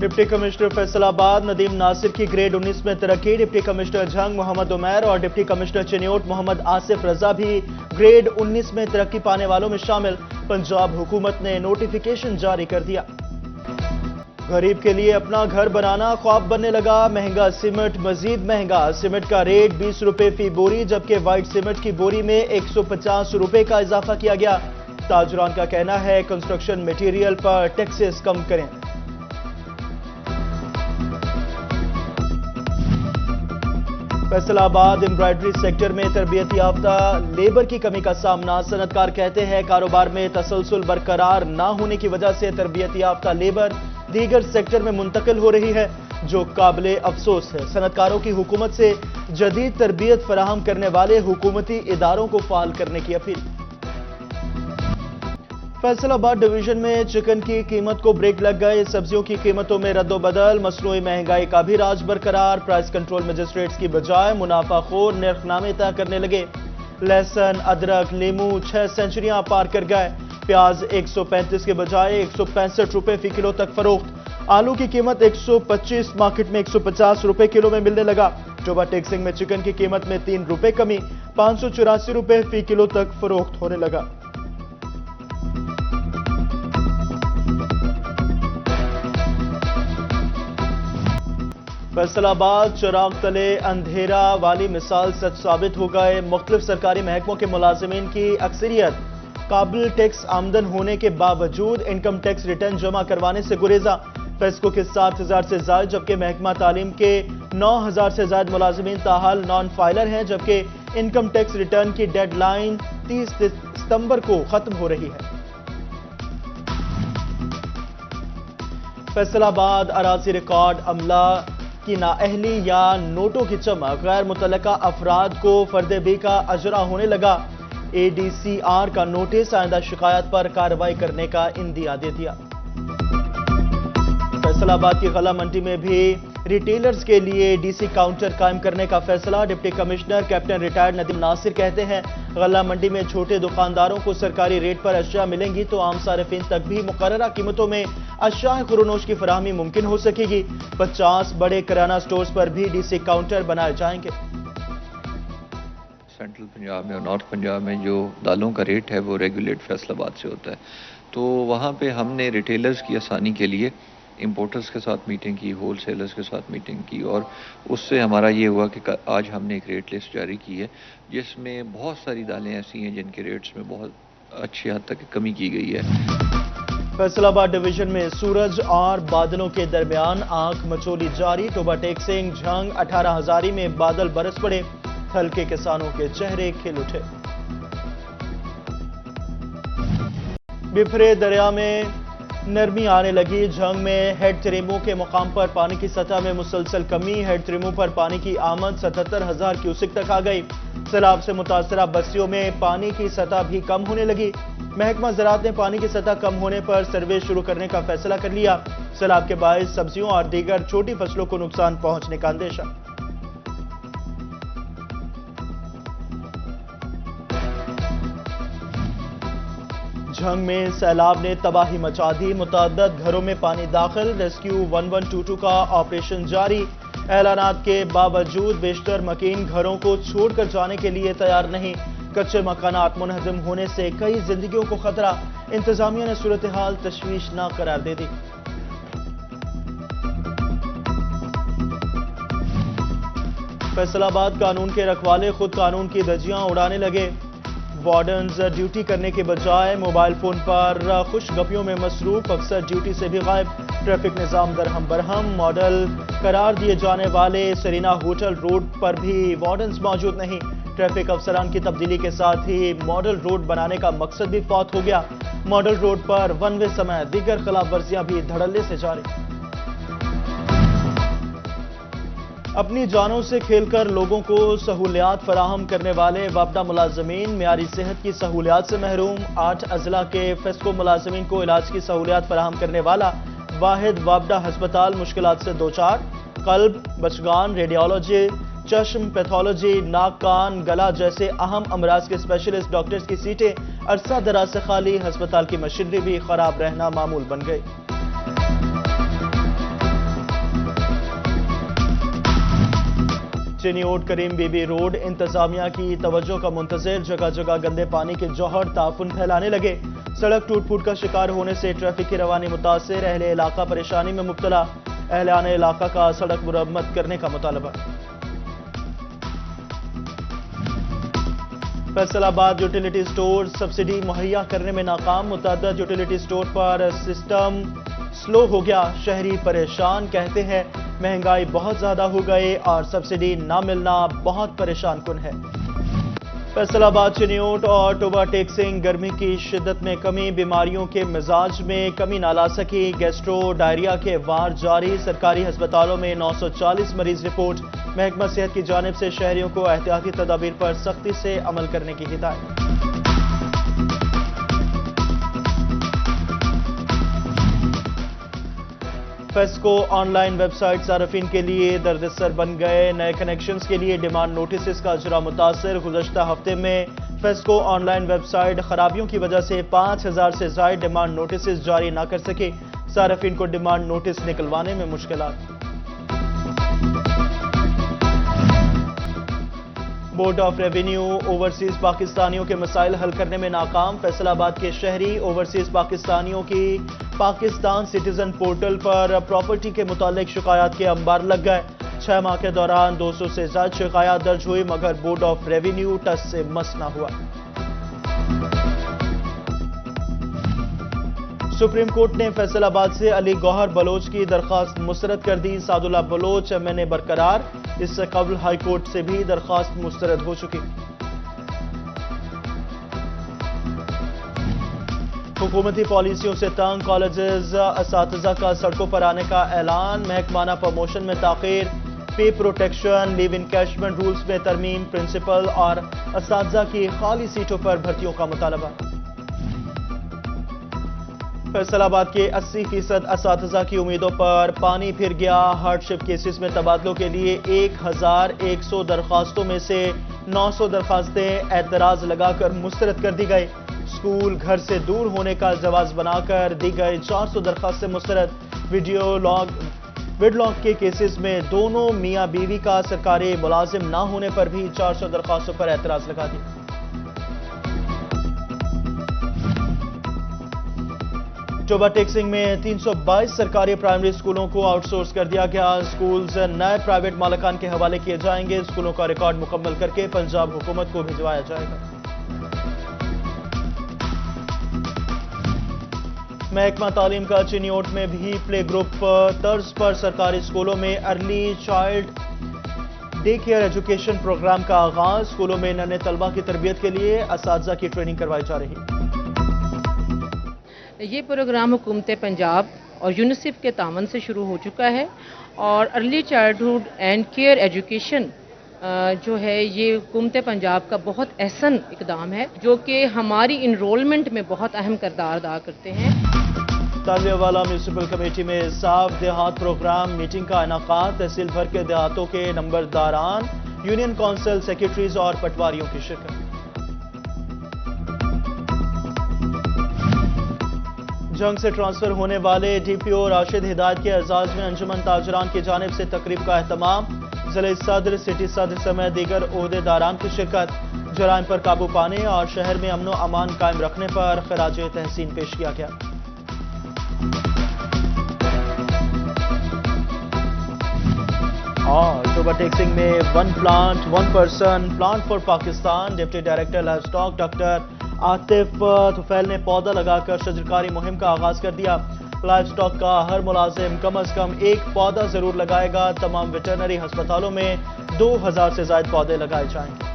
Deputy commissioner Faisal आबाद नदीम नासिर की grade 19 में तरक्की। डिप्टी कमिश्नर झंग मोहम्मद उमैर और डिप्टी कमिश्नर चिन्योट मोहम्मद आसिफ रजा भी ग्रेड 19 में तरक्की पाने वालों में शामिल। पंजाब हुकूमत ने नोटिफिकेशन जारी कर दिया। गरीब के लिए अपना घर बनाना ख्वाब बनने लगा। महंगा सीमेंट मजीद महंगा। सीमेंट का रेट 20 रुपए फी बोरी, जबकि व्हाइट सीमेंट की बोरी में 150 रुपए का इजाफा किया गया। ताजरान का कहना है कंस्ट्रक्शन मटेरियल पर टैक्सेस कम करें। फैसलाबाद एम्ब्रॉयडरी सेक्टर में तरबियत याफ्ता लेबर की कमी का सामना। सनतकार कहते हैं कारोबार में तसलसल बरकरार ना होने की वजह से तरबियत याफ्ता लेबर दीगर सेक्टर में मुंतकिल हो रही है, जो काबिले अफसोस है। सनतकारों की हुकूमत से जदीद तरबियत फराहम करने वाले हुकूमती इदारों को फाल करने की अपील। फैसलाबाद डिवीजन में चिकन की कीमत को ब्रेक लग गए। सब्जियों की कीमतों में रद्दोबदल। मसनूई महंगाई का भी राज बरकरार। प्राइस कंट्रोल मजिस्ट्रेट्स की बजाय मुनाफाखोर निर्खनामे तय करने लगे। लहसुन अदरक लीमू 6 सेंचुरियां पार कर गए। प्याज 135 के बजाय 165 रुपए फी किलो तक फरोख्त। आलू की कीमत 125 मार्केट में 150 रुपए किलो में मिलने लगा। टोबा टेक्सिंग में चिकन की कीमत में 3 रुपए कमी 584 रुपए फी किलो तक फरोख्त होने लगा। फैसलाबाद चिराग तले अंधेरा वाली मिसाल सच साबित हो गए। मुख्तलिफ सरकारी महकमों के मुलाजिमीन की अक्सरियत काबिल टैक्स आमदन होने के बावजूद इनकम टैक्स रिटर्न जमा करवाने से गुरेजा। फेस्को के 7,000 से ज्यादा, जबकि महकमा तालीम के 9,000 से ज्यादा मुलाजिमीन ताहाल नॉन फाइलर हैं, जबकि इनकम टैक्स रिटर्न की डेडलाइन 30 सितंबर को खत्म हो रही है। फैसलाबाद अराजी रिकॉर्ड अमला की नाअहली या नोटों की चमक। गैर मुतल्लका अफराद को फर्दे बी का अजरा होने लगा। ADCR का नोटिस आइंदा शिकायत पर कार्रवाई करने का इंदिया दे दिया। फैसलाबाद की गला मंडी में भी रिटेलर्स के लिए DC काउंटर कायम करने का फैसला। Deputy commissioner captain retired Nadeem Nasir कहते हैं गला मंडी में छोटे दुकानदारों को सरकारी रेट पर अशिया मिलेंगी तो आम सारिफिन तक भी मुकर्ररा कीमतों में अशिया खुरोनोश की फराहमी मुमकिन हो सकेगी। 50 बड़े किराना स्टोर्स पर भी DC काउंटर बनाए जाएंगे। सेंट्रल पंजाब में और नॉर्थ पंजाब में जो दालों का रेट है वो रेगुलेट फैसलाबाद से होता है, तो वहाँ पे हमने रिटेलर्स की आसानी के लिए इंपोर्टर्स के साथ मीटिंग की, होल सेलर्स के साथ मीटिंग की, और उससे हमारा ये हुआ कि आज हमने एक रेट लिस्ट जारी की है जिसमें बहुत सारी दालें ऐसी हैं जिनके रेट्स में बहुत अच्छी हद तक कमी की गई है। फैसलाबाद डिवीजन में सूरज और बादलों के दरमियान आंख मचोली जारी। टोबा टेक्सिंग झंग 18 हजारी में बादल बरस पड़े। थल के किसानों के चेहरे खिल उठे। बिफरे दरिया में नरमी आने लगी। झंग में हेड त्रिमो के मुकाम पर पानी की सतह में मुसलसल कमी। हेड त्रिमो पर पानी की आमद 77,000 क्यूसिक तक आ गई। सैलाब से मुतासरा बस्तियों में पानी की सतह भी कम होने लगी। महकमा ज़राअत ने पानी की सतह कम होने पर सर्वे शुरू करने का फैसला कर लिया। सैलाब के बायस सब्जियों और दीगर छोटी फसलों को नुकसान पहुंचने का अंदेशा। झंग में सैलाब ने तबाही मचा दी। मुतअद्दिद घरों में पानी दाखिल। रेस्क्यू 1122 का ऑपरेशन जारी। ऐलानात के बावजूद बेशतर मकीन घरों को छोड़कर जाने के लिए तैयार नहीं। कच्चे मकानात मुनहदम होने से कई जिंदगियों को खतरा। इंतजामिया ने सूरत हाल तशवीशनाक करार दे दी। फैसलाबाद कानून के रखवाले खुद कानून की धज्जियां उड़ाने लगे। वार्डन्स ड्यूटी करने के बजाय मोबाइल फोन पर खुशगपियों में मसरूफ। अक्सर ड्यूटी से भी गायब। ट्रैफिक निजाम दरहम बरहम। मॉडल करार दिए जाने वाले सरीना होटल रोड पर भी वार्डन्स मौजूद नहीं। ट्रैफिक अफसरान की तब्दीली के साथ ही मॉडल रोड बनाने का मकसद भी फौत हो गया। मॉडल रोड पर वन वे समय दीगर खिलाफ वर्जियां भी धड़ल्ले से जारी। अपनी जानों से खेलकर लोगों को सहूलियात फराहम करने वाले वापडा मुलाजमीन मियारी सेहत की सहूलियात से महरूम। 8 अजला के फेस्को मुलाजमीन को इलाज की सहूलियात फराहम करने वाला वाहिद वापडा हस्पताल मुश्किलात से दो चार। कल्ब, बचगान, रेडियोलॉजी, चश्म, पैथोलॉजी, नाक, कान, गला जैसे अहम अमराज के स्पेशलिस्ट डॉक्टर्स की सीटें अरसा दराज से खाली। हस्पताल की मशीनरी भी खराब रहना मामूल बन गई। चेनियोट करीम बीबी रोड इंतजामिया की तवज्जो का मुंतज़िर, जगह जगह गंदे पानी के जौहर ताफुन फैलाने लगे। सड़क टूट फूट का शिकार होने से ट्रैफिक की रवानी मुतासिर, अहले इलाका परेशानी में मुब्तला। अहलाने इलाका का सड़क मुरम्मत करने का मुतालबा। फैसलाबाद यूटिलिटी स्टोर सब्सिडी मुहैया करने में नाकाम, मुतअद्दिद यूटिलिटी स्टोर पर सिस्टम स्लो हो गया। शहरी परेशान, कहते हैं महंगाई बहुत ज्यादा हो गई और सब्सिडी ना मिलना बहुत परेशान कुन है। फैसलाबाद चेनियोट और ओवरटेक्सिंग, गर्मी की शिद्दत में कमी, बीमारियों के मिजाज में कमी ना ला सकी। गैस्ट्रो डायरिया के वार जारी, सरकारी अस्पतालों में 940 मरीज रिपोर्ट। महकमा सेहत की जानिब से शहरियों को एहतियाती तदाबीर पर सख्ती से अमल करने की हिदायत। फेस्को ऑनलाइन वेबसाइट सार्फिन के लिए दर्दसर बन गए। नए कनेक्शंस के लिए डिमांड नोटिस का अजरा मुतासर। गुज़श्ता हफ्ते में फेस्को ऑनलाइन वेबसाइट खराबियों की वजह से 5000 से ज्यादा डिमांड नोटिस जारी ना कर सके। सार्फिन को डिमांड नोटिस निकलवाने में मुश्किलात। बोर्ड ऑफ रेवेन्यू ओवरसीज पाकिस्तानियों के मसाइल हल करने में नाकाम। फैसलाबाद के शहरी ओवरसीज पाकिस्तानियों की पाकिस्तान सिटीजन पोर्टल पर प्रॉपर्टी के मुतालिक शिकायत के अंबार लग गए। 6 माह के दौरान 200 से ज्यादा शिकायत दर्ज हुई, मगर बोर्ड ऑफ रेवेन्यू टस से मस ना हुआ। सुप्रीम कोर्ट ने फैसलाबाद से अली गौहर बलोच की दरख्वास्त मुस्तरद कर दी। सादुल्ला बलोच एमएनए बरकरार, इससे कबल हाई कोर्ट से भी दरख्वास्त मुस्तरद हो चुकी। हुकूमती पॉलिसियों से तंग, कॉलेजेस असातिज़ा का सड़कों पर आने का ऐलान। महकमाना प्रमोशन में ताखीर, पे प्रोटेक्शन, लीव इनकैशमेंट रूल्स में तरमीम, प्रिंसिपल और असातिज़ा की खाली सीटों पर भर्तियों का मुतालबा। फैसलाबाद के 80% असातिज़ा की उम्मीदों पर पानी फिर गया। हार्डशिप केसेस में तबादलों के लिए 1100 दरख्वास्तों में से 900 दरख्वास्तें एतराज लगाकर मुस्तरद कर दी गई। स्कूल घर से दूर होने का जवाब बनाकर दी गई 400 दरख्वास्तें मुस्तरद। विडलॉक के केसेस में दोनों मियां बीवी का सरकारी मुलाजिम ना होने पर भी 400 दरख्वास्तों पर एतराज लगा दिया। ओवरटेक्सिंग में 322 सरकारी प्राइमरी स्कूलों को आउटसोर्स कर दिया गया। स्कूल्स नए प्राइवेट मालिकान के हवाले किए जाएंगे। स्कूलों का रिकॉर्ड मुकम्मल करके पंजाब हुकूमत को भिजवाया जाएगा। महकमा तालीम का चेनियोट में भी प्ले ग्रुप तर्ज पर सरकारी स्कूलों में early child day care education programme का आगाज। स्कूलों में नन्हे तलबा की तरबियत के लिए असातिज़ा की ट्रेनिंग करवाई जा रही। ये प्रोग्राम हुकूमत पंजाब और यूनिसेफ के तावन से शुरू हो चुका है और early childhood and care education जो है ये हुकूमत पंजाब का बहुत अहसन इकदाम है जो कि हमारी इनरोलमेंट में बहुत अहम किरदार अदा करते हैं। तालियावाला म्यूनिसिपल कमेटी में साफ देहात प्रोग्राम मीटिंग का इनाकात। तहसील भर के देहातों के नंबरदारान, यूनियन काउंसिल सेक्रेटरीज और पटवारियों की शिरकत। जंग से ट्रांसफर होने वाले डीपीओ राशिद हिदायत के एजाज में अंजुमन ताजरान की जानिब से तकरीब का एहतमाम। जिले सदर, सिटी सदर समेत दीगर ओहदेदारान की शिरकत। जराइम पर काबू पाने और शहर में अमन व अमान कायम रखने पर खराज तहसीन पेश किया गया। और ओवरटेक्सिंग में one plant one person plant for Pakistan, deputy director live stock doctor Atif Tufail ने पौधा लगाकर शजरकारी मुहिम का आगाज कर दिया। लाइव स्टॉक का हर मुलाजिम कम अज कम एक पौधा जरूर लगाएगा। तमाम वेटरनरी अस्पतालों में 2000 से ज्यादा पौधे लगाए जाएंगे।